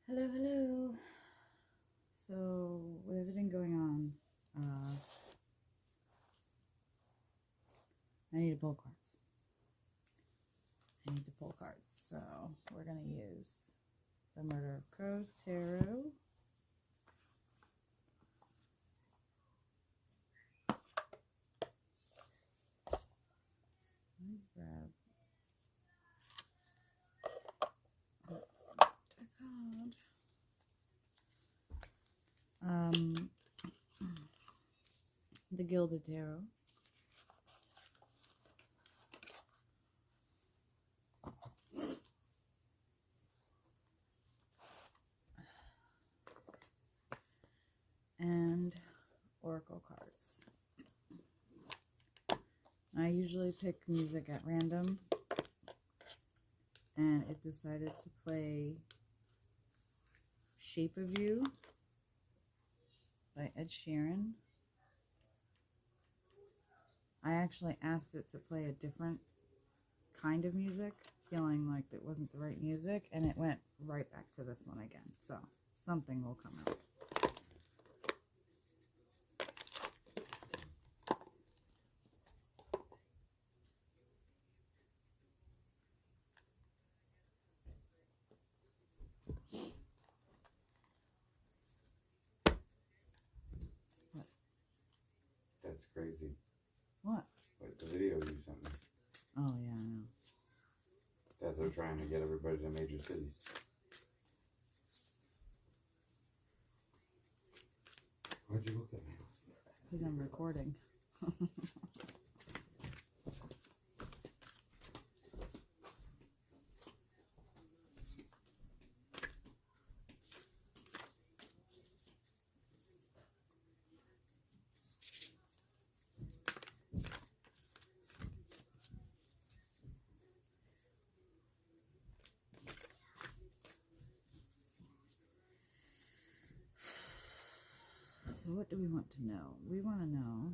Hello, hello. So, with everything going on, I need to pull cards. So, we're going to use the Murder of Crows Tarot. Let's grab a card. The Gilded Tarot. And Oracle cards. I usually pick music at random, and it decided to play Shape of You by Ed Sheeran. I actually asked it to play a different kind of music, feeling like it wasn't the right music, and it went right back to this one again. So something will come out. What? That's crazy. What? Like the video you sent me. Oh, yeah, I know. That they're trying to get everybody to major cities. Why'd you look at me? Because I'm recording. So what do we want to know? We want to know.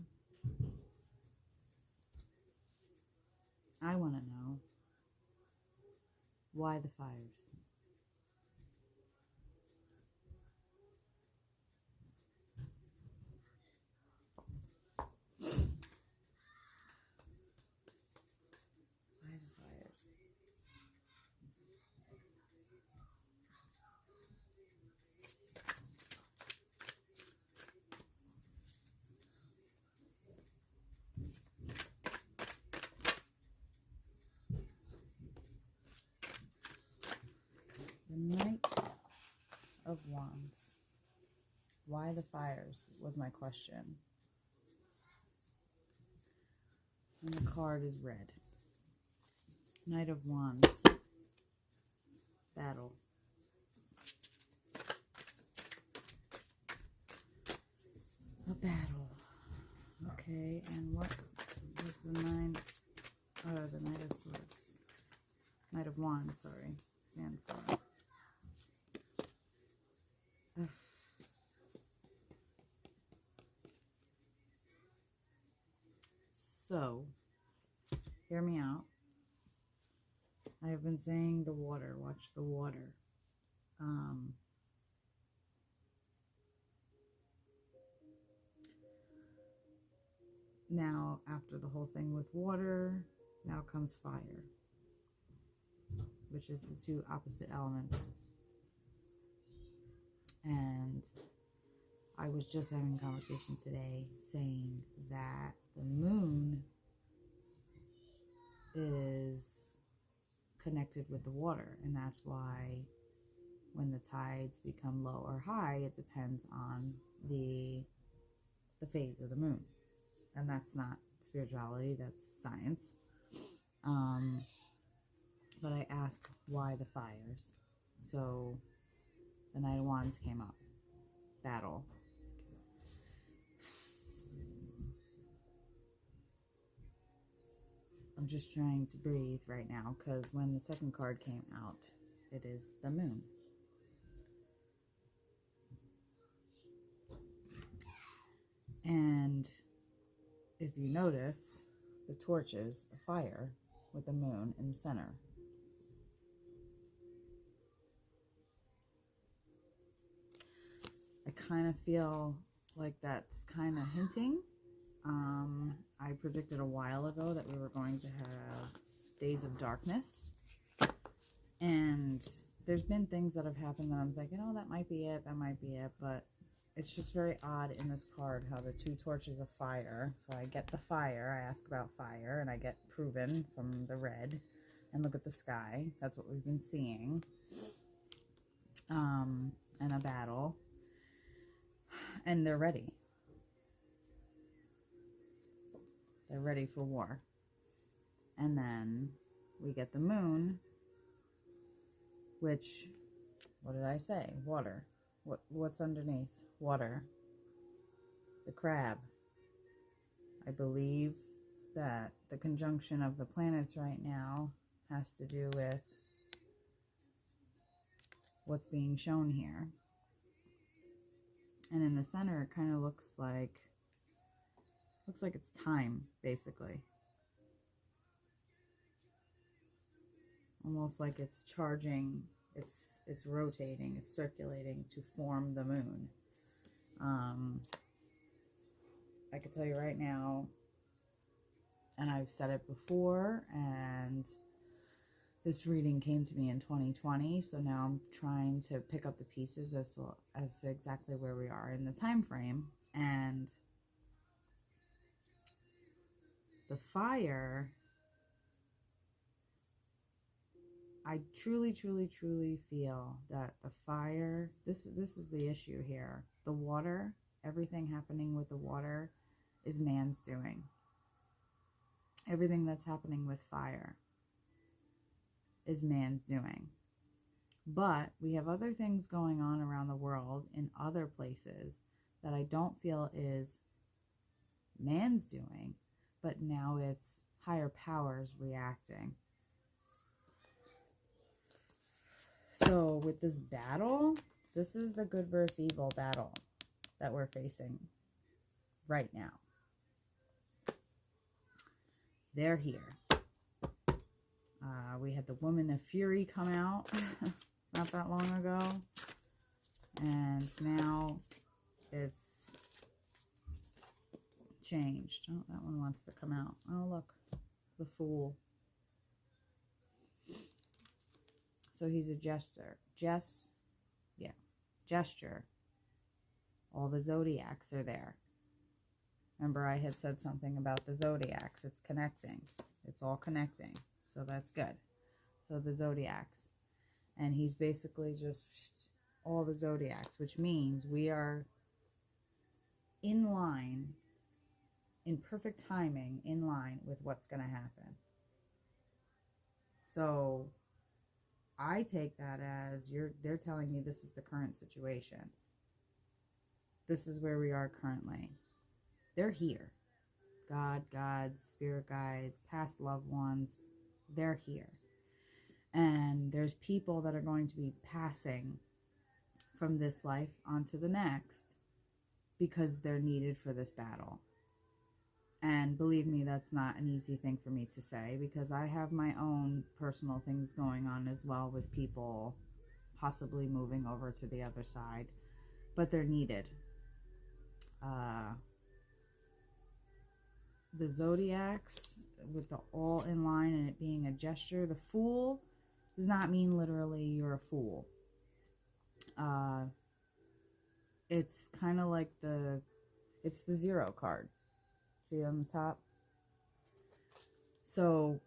I want to know why the fires. Why the fires? The Knight of Wands. Why the fires was my question. And the card is red. Knight of Wands. Battle. A battle. Okay, and what does the the Knight of Swords. Knight of Wands, sorry, stand for? So, hear me out. I have been saying the water, watch the water. Now, after the whole thing with water, now comes fire, which is the two opposite elements. And I was just having a conversation today saying that the moon is connected with the water, and that's why when the tides become low or high, it depends on the phase of the moon. And that's not spirituality, that's science. But I asked why the fires. So the Knight of Wands came up. Battle. I'm just trying to breathe right now, because when the second card came out, it is the moon. And if you notice, the torches are fire with the moon in the center. kind of feel like that's kind of hinting. I predicted a while ago that we were going to have days of darkness. And there's been things that have happened that I'm thinking, oh, that might be it, but it's just very odd in this card how the 2 torches of fire. So I get the fire, I ask about fire, and I get proven from the red. And look at the sky. That's what we've been seeing. And a battle. And they're ready. They're ready for war. And then we get the moon, which, what did I say? Water. What's underneath? Water. The crab. I believe that the conjunction of the planets right now has to do with what's being shown here. And in the center, it kind of looks like it's time, basically. Almost like it's charging, it's rotating, it's circulating to form the moon. I can tell you right now, and I've said it before, and this reading came to me in 2020, so now I'm trying to pick up the pieces as to exactly where we are in the time frame. And the fire, I truly, truly, truly feel that the fire, this is the issue here. The water, everything happening with the water is man's doing. Everything that's happening with fire is man's doing. But we have other things going on around the world in other places that I don't feel is man's doing, but now it's higher powers reacting. So with this battle, this is the good versus evil battle that we're facing right now. They're here. We had the Woman of Fury come out not that long ago. And now it's changed. Oh, that one wants to come out. Oh, look. The Fool. So he's a jester. Gesture. All the zodiacs are there. Remember I had said something about the zodiacs. It's connecting. It's all connecting. So that's good. So the zodiacs. And he's basically just all the zodiacs, which means we are in line, in perfect timing, in line with what's going to happen. So I take that as they're telling me this is the current situation. This is where we are currently. They're here. God, gods, spirit guides, past loved ones, they're here. And there's people that are going to be passing from this life onto the next because they're needed for this battle. And believe me, that's not an easy thing for me to say because I have my own personal things going on as well with people possibly moving over to the other side. But they're needed. The zodiacs with the all in line and it being a gesture. The Fool does not mean literally you're a fool. It's kind of like it's the 0 card. See on the top? So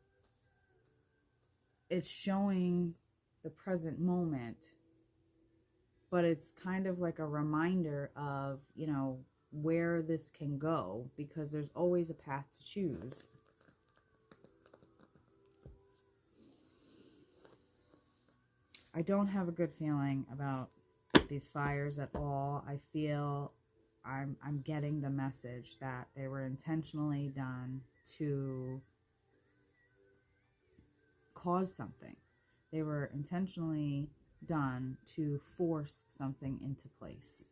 it's showing the present moment, but it's kind of like a reminder of, where this can go because there's always a path to choose. I don't have a good feeling about these fires at all. I feel I'm getting the message that they were intentionally done to cause something. They were intentionally done to force something into place.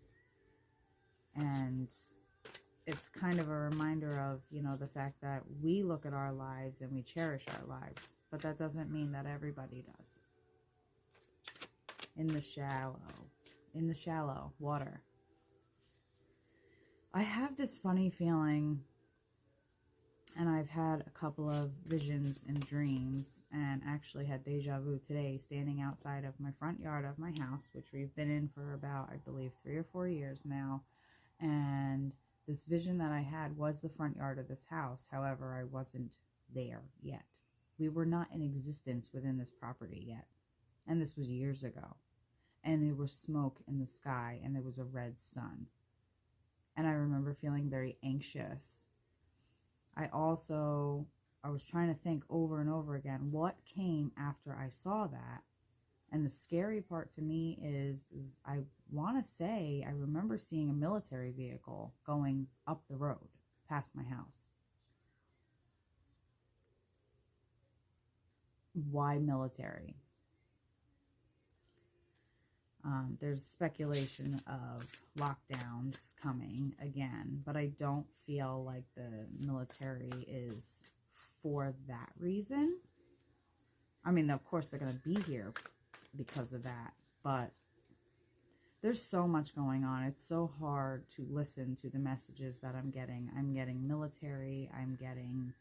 And it's kind of a reminder of, the fact that we look at our lives and we cherish our lives. But that doesn't mean that everybody does. In the shallow water. I have this funny feeling, and I've had a couple of visions and dreams, and actually had deja vu today, standing outside of my front yard of my house, which we've been in for about, I believe, 3 or 4 years now. And this vision that I had was the front yard of this house. However, I wasn't there yet. We were not in existence within this property yet. And this was years ago. And there was smoke in the sky, and there was a red sun. And I remember feeling very anxious. I was trying to think over and over again, what came after I saw that? And the scary part to me is I want to say I remember seeing a military vehicle going up the road past my house. Why military? There's speculation of lockdowns coming again, but I don't feel like the military is for that reason. I mean, of course, they're going to be here because of that, but there's so much going on. It's so hard to listen to the messages that I'm getting. I'm getting military, I'm getting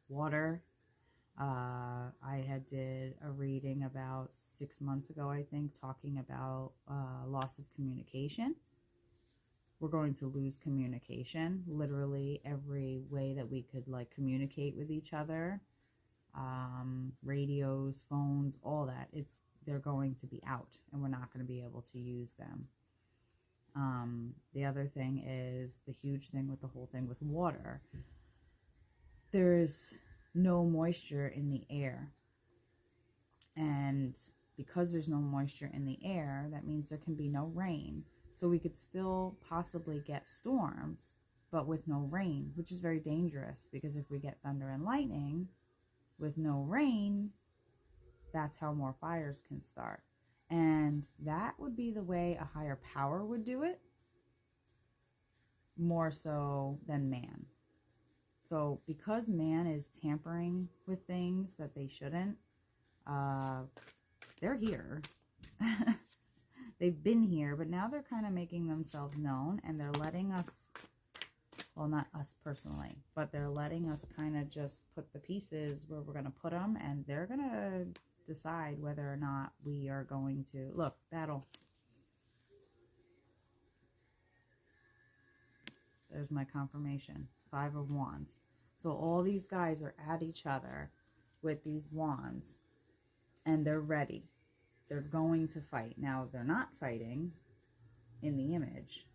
water. I did a reading about 6 months ago, I think, talking about loss of communication. We're going to lose communication, literally every way that we could like communicate with each other. Radios, phones, all that. They're going to be out, and we're not going to be able to use them. The other thing is the huge thing with the whole thing with water. There's no moisture in the air. And because there's no moisture in the air, that means there can be no rain. So we could still possibly get storms, but with no rain, which is very dangerous, because if we get thunder and lightning with no rain, that's how more fires can start. And that would be the way a higher power would do it, more so than man. So because man is tampering with things that they shouldn't, they're here. They've been here, but now they're kind of making themselves known, and they're letting us, well, not us personally, but they're letting us kind of just put the pieces where we're going to put them, and they're going to decide whether or not we are going to, look, battle. There's my confirmation. 5 of Wands. So all these guys are at each other with these wands, and they're ready. They're going to fight. Now, they're not fighting in the image,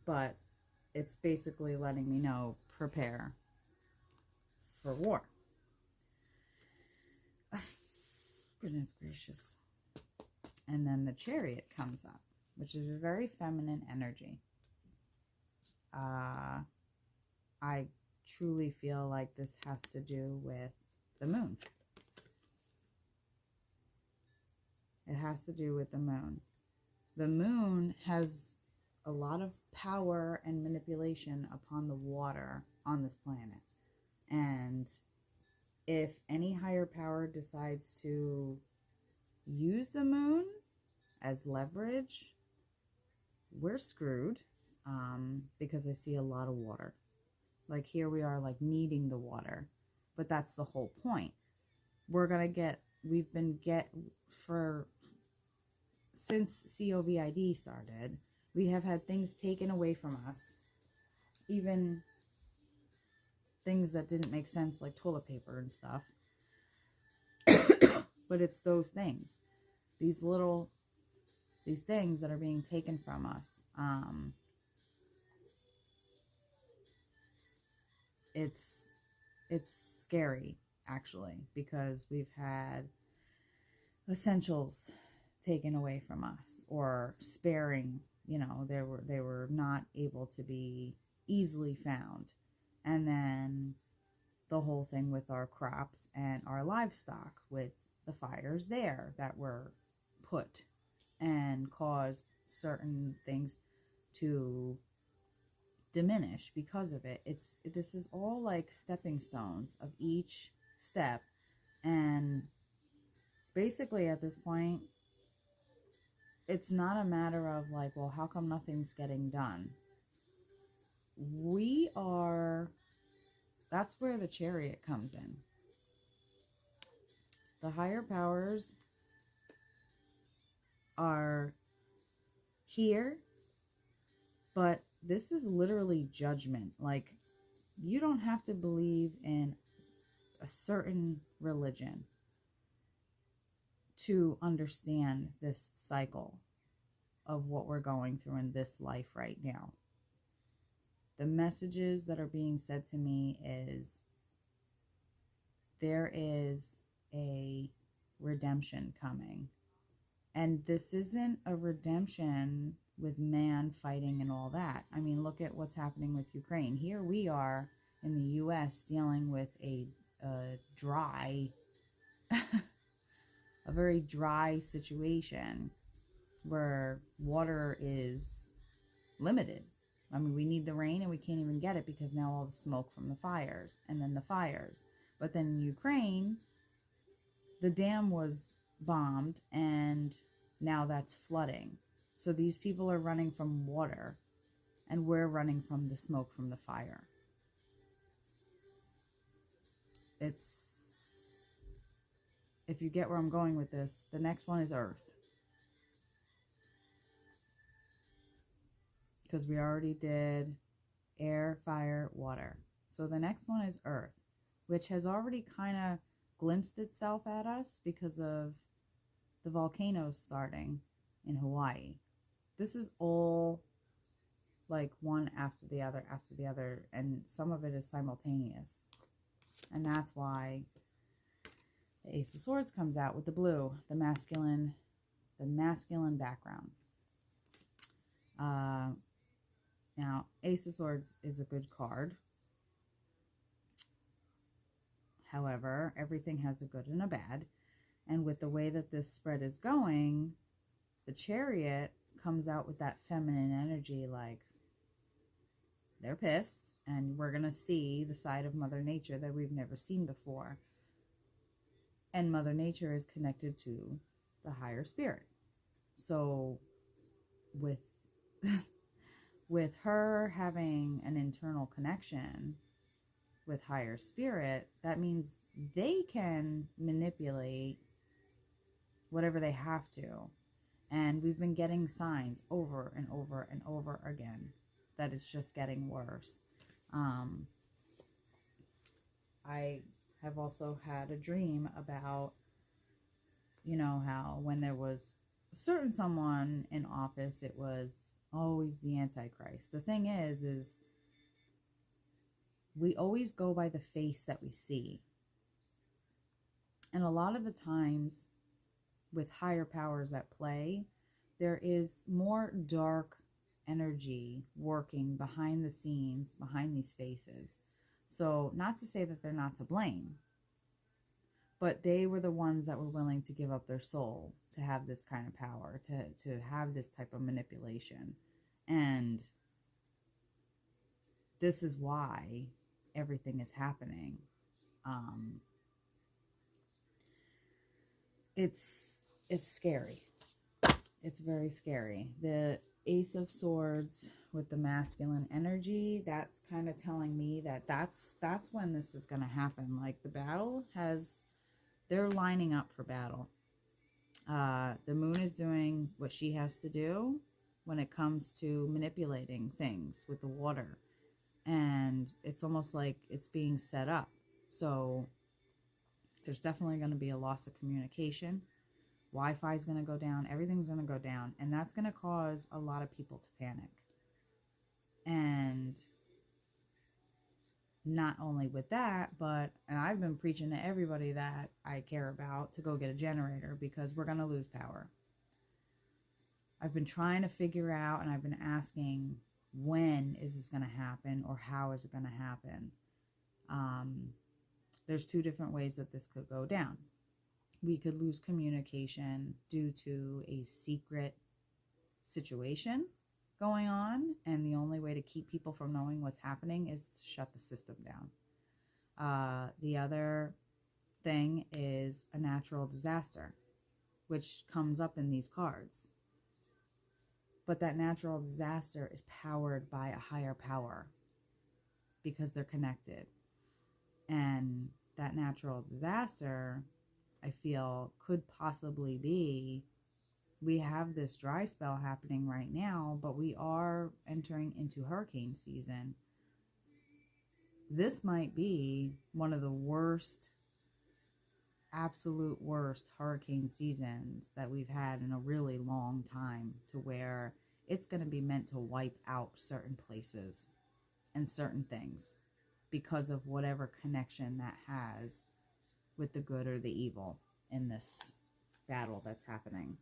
but it's basically letting me know, prepare for war. Goodness gracious. And then the Chariot comes up, which is a very feminine energy. I truly feel like this has to do with the moon. It has to do with the moon. The moon has a lot of power and manipulation upon the water on this planet. And if any higher power decides to use the moon as leverage, we're screwed, because I see a lot of water. Like here we are like needing the water, but that's the whole point. Since COVID started, we have had things taken away from us, even things that didn't make sense, like toilet paper and stuff. But it's those things, these things that are being taken from us. It's scary, actually, because we've had essentials taken away from us, or sparing, they were not able to be easily found. And then the whole thing with our crops and our livestock, with the fires there that were put and caused certain things to diminish because of it. This is all like stepping stones of each step. And basically at this point, it's not a matter of like, well, how come nothing's getting done? We are, that's where the chariot comes in. The higher powers are here, but this is literally judgment. Like, you don't have to believe in a certain religion to understand this cycle of what we're going through in this life right now. The messages that are being said to me is there is a redemption coming. And this isn't a redemption with man fighting and all that. I mean, look at what's happening with Ukraine. Here we are in the US dealing with a dry, a very dry situation where water is limited. I mean, we need the rain and we can't even get it because now all the smoke from the fires and then the fires. But then in Ukraine, the dam was bombed and now that's flooding. So these people are running from water and we're running from the smoke from the fire. It's, if you get where I'm going with this, the next one is Earth. Because we already did air, fire, water. So the next one is Earth, which has already kind of glimpsed itself at us because of the volcanoes starting in Hawaii. This is all like one after the other, and some of it is simultaneous. And that's why the Ace of Swords comes out with the blue, the masculine background. Now, Ace of Swords is a good card. However, everything has a good and a bad. And with the way that this spread is going, the Chariot comes out with that feminine energy, like they're pissed, and we're going to see the side of Mother Nature that we've never seen before. And Mother Nature is connected to the higher spirit. So with with her having an internal connection with higher spirit, that means they can manipulate whatever they have to. And we've been getting signs over and over and over again that it's just getting worse. I have also had a dream about, you know, how when there was a certain someone in office, it was always the Antichrist. The thing is we always go by the face that we see. And a lot of the times with higher powers at play, there is more dark energy working behind the scenes, behind these faces. So not to say that they're not to blame, but they were the ones that were willing to give up their soul to have this kind of power, to have this type of manipulation. And this is why everything is happening. It's scary. It's very scary. The Ace of Swords with the masculine energy, that's kind of telling me that that's when this is going to happen. Like the battle they're lining up for battle. The moon is doing what she has to do when it comes to manipulating things with the water. And it's almost like it's being set up. So there's definitely going to be a loss of communication. Wi-Fi is going to go down. Everything's going to go down. And that's going to cause a lot of people to panic. And not only with that, and I've been preaching to everybody that I care about to go get a generator because we're going to lose power. I've been trying to figure out, and I've been asking, when is this going to happen, or how is it going to happen? There's two different ways that this could go down. We could lose communication due to a secret situation going on, and the only way to keep people from knowing what's happening is to shut the system down. The other thing is a natural disaster, which comes up in these cards. But that natural disaster is powered by a higher power because they're connected. And that natural disaster, I feel, could possibly be, we have this dry spell happening right now, but we are entering into hurricane season. This might be one of the worst, absolute worst hurricane seasons that we've had in a really long time, to where it's going to be meant to wipe out certain places and certain things because of whatever connection that has with the good or the evil in this battle that's happening.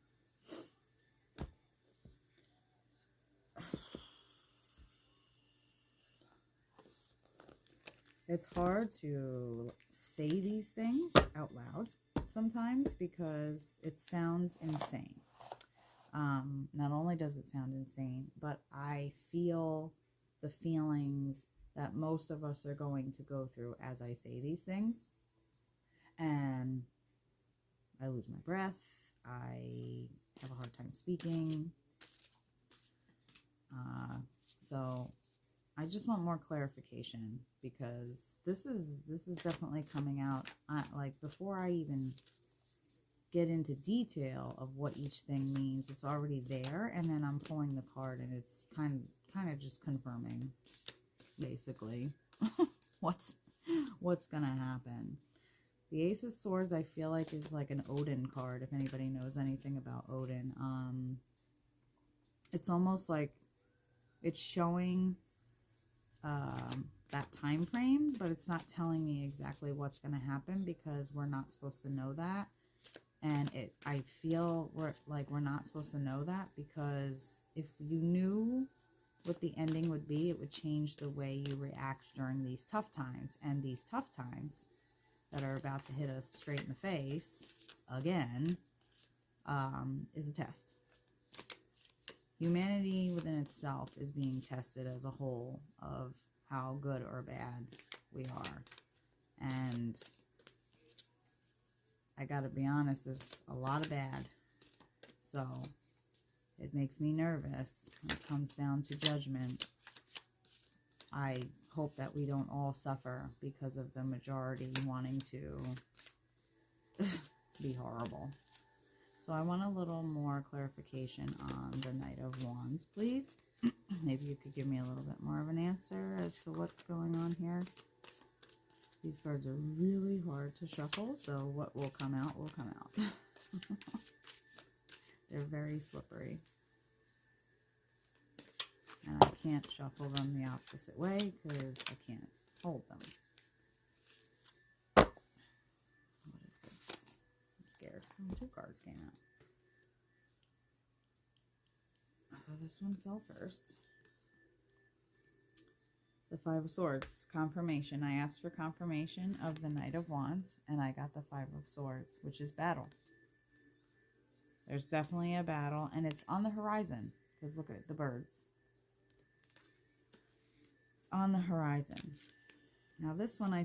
It's hard to say these things out loud sometimes because it sounds insane. Not only does it sound insane, but I feel the feelings that most of us are going to go through as I say these things. And I lose my breath. I have a hard time speaking. So I just want more clarification, because this is definitely coming out. Like, before I even get into detail of what each thing means, it's already there, and then I'm pulling the card, and it's kind of just confirming, basically, what's gonna happen. The Ace of Swords, I feel like, is like an Odin card, if anybody knows anything about Odin. It's almost like it's showing that time frame, but it's not telling me exactly what's going to happen, because we're not supposed to know that. And I feel we're not supposed to know that, because if you knew what the ending would be, it would change the way you react during these tough times. And these tough times that are about to hit us straight in the face again is a test. Humanity within itself is being tested as a whole of how good or bad we are. And I gotta be honest, there's a lot of bad. So it makes me nervous when it comes down to judgment. I hope that we don't all suffer because of the majority wanting to be horrible. So I want a little more clarification on the Knight of Wands, please. Maybe you could give me a little bit more of an answer as to what's going on here. These cards are really hard to shuffle, so what will come out will come out. They're very slippery. And I can't shuffle them the opposite way because I can't hold them. What is this? I'm scared. Oh, 2 cards came out. So this one fell first. The Five of Swords, confirmation. I asked for confirmation of the Knight of Wands, and I got the Five of Swords, which is battle. There's definitely a battle, and it's on the horizon, because look at the birds. It's on the horizon. Now this one I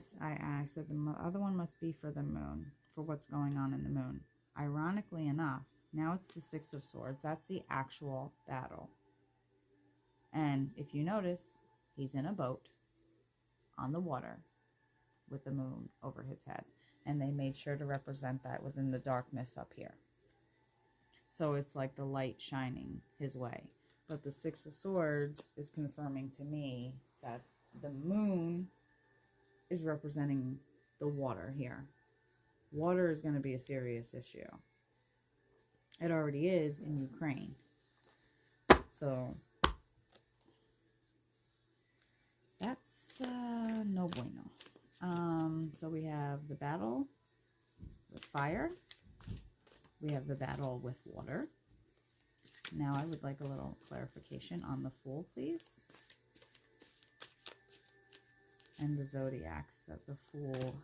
said the other one must be for the moon, for what's going on in the moon. Ironically enough, now it's the Six of Swords. That's the actual battle. And if you notice, he's in a boat on the water with the moon over his head. And they made sure to represent that within the darkness up here. So it's like the light shining his way. But the Six of Swords is confirming to me that the moon is representing the water here. Water is going to be a serious issue. It already is in Ukraine. So that's no bueno. So we have the battle with fire. We have the battle with water. Now I would like a little clarification on the Fool, please. And the zodiacs, that the Fool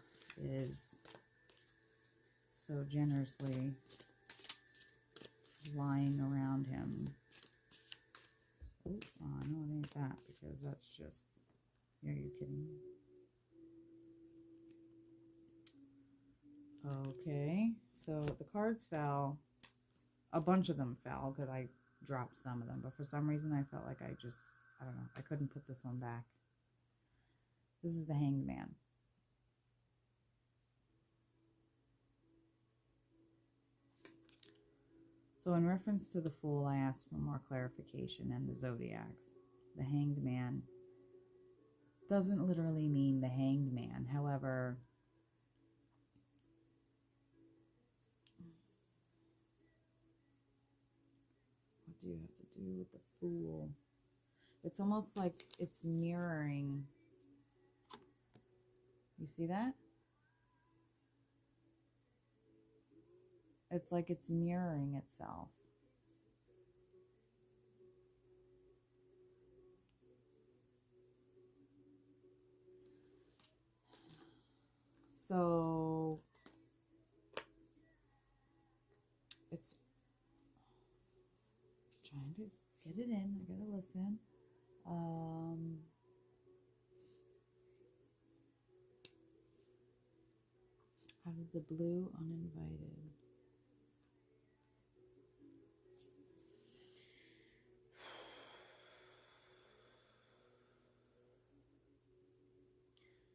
is so generously flying around him. Oh, no, it ain't that, because that's just, are you kidding me? Okay, so the cards fell. A bunch of them fell, because I dropped some of them. But for some reason, I felt like I don't know, I couldn't put this one back. This is the Hanged Man. So in reference to the Fool, I asked for more clarification and the Zodiacs. The Hanged Man doesn't literally mean the Hanged Man. However, what do you have to do with the Fool? It's almost like it's mirroring. You see that? It's like it's mirroring itself. So it's trying to get it in. I gotta listen. Out of the blue, uninvited.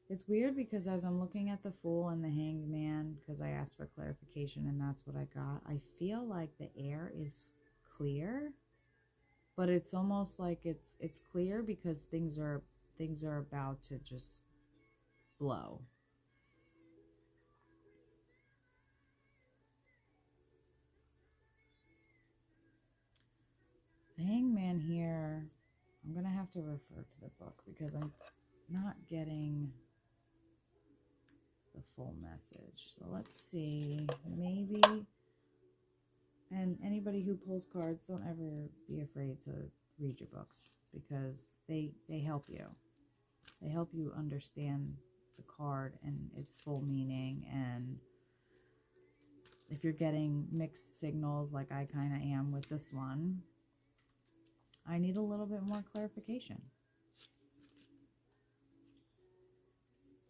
It's weird because as I'm looking at the Fool and the Hanged Man, because I asked for clarification and that's what I got, I feel like the air is clear, but it's almost like it's clear because things are about to just blow. The Hanged Man here, I'm gonna have to refer to the book because I'm not getting the full message. So let's see, maybe, and anybody who pulls cards, don't ever be afraid to read your books because they help you. They help you understand the card and its full meaning. And if you're getting mixed signals like I kind of am with this one, I need a little bit more clarification.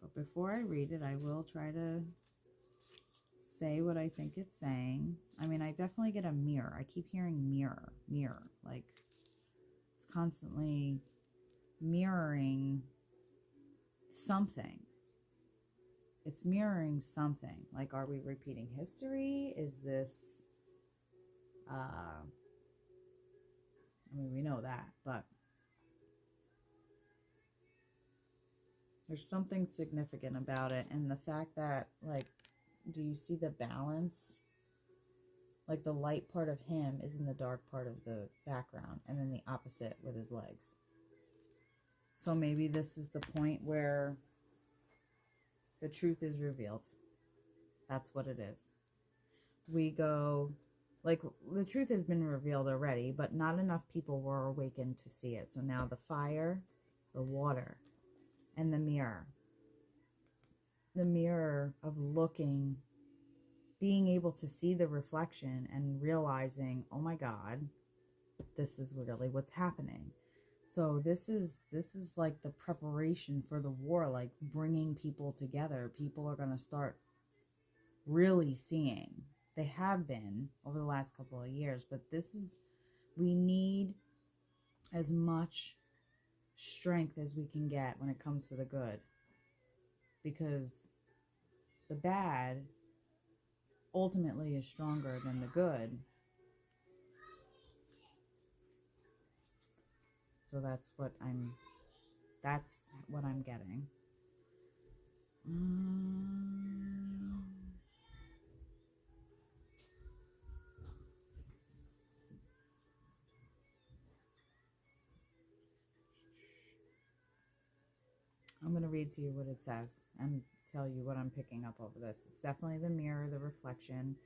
But before I read it, I will try to say what I think it's saying. I mean, I definitely get a mirror. I keep hearing mirror, mirror. Like, it's constantly mirroring something. It's mirroring something. Like, are we repeating history? Is this, I mean, we know that, but there's something significant about it. And the fact that, like, do you see the balance? Like, the light part of him is in the dark part of the background, and then the opposite with his legs. So maybe this is the point where the truth is revealed. That's what it is. We go, like, the truth has been revealed already, but not enough people were awakened to see it. So now the fire, the water, and the mirror. The mirror of looking, being able to see the reflection and realizing, oh my God, this is really what's happening. So this is like the preparation for the war, like bringing people together. People are going to start really seeing. They have been over the last couple of years, but we need as much strength as we can get when it comes to the good, because the bad ultimately is stronger than the good. So that's what I'm getting. I'm going to read to you what it says and tell you what I'm picking up over this. It's definitely the mirror, the reflection.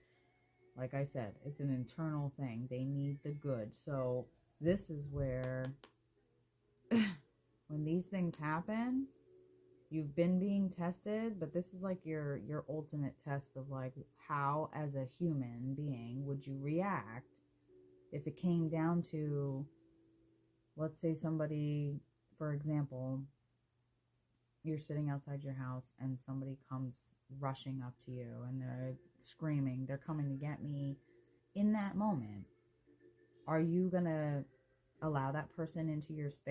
Like I said, it's an internal thing. They need the good. So this is where when these things happen, you've been being tested, but this is like your ultimate test of like how as a human being would you react if it came down to, let's say somebody, for example, you're sitting outside your house and somebody comes rushing up to you and they're screaming, they're coming to get me. In that moment, are you gonna allow that person into your space?